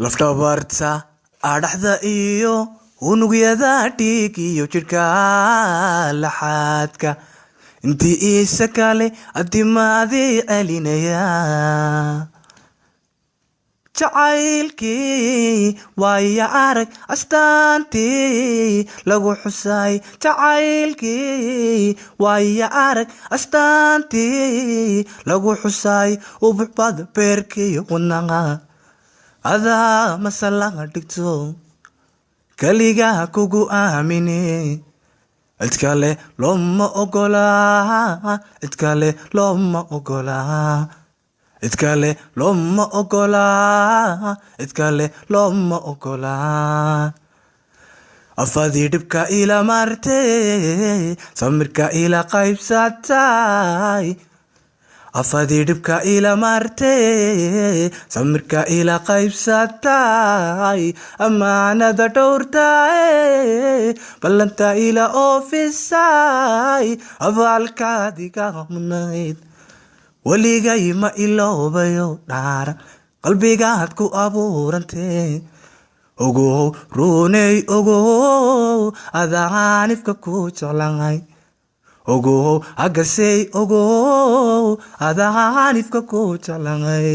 laftabarta adhaxda iyo unugyada dhiig iyo jidhka laxaadka intii isa kale adimaadii celinaya jacaylkii waaya arag astaantii lagu xusay jacaylkii waaya arag astaantii lagu xusay ubuxbad beerkii wadnaqa adaa masalaha dhigto kaliga kugu aamine cid kale looma ogolaa cid kale looma ogolaa cid kale looma ogolaa cid kale looma ogolaa afadii dhibka ila martay samirka ila qaybsatay afadii dhibka ila martay samirka ila qaybsatay amaanada dhowrtay ballanta ila oofisay abaalkaadiga mudnayd waligay ma iloobayo dhaaran qalbigaad ku abuurantay ogow runey ogow adaanifka ku jeclahay ogow agasey ogow adaanifka ku jeclahay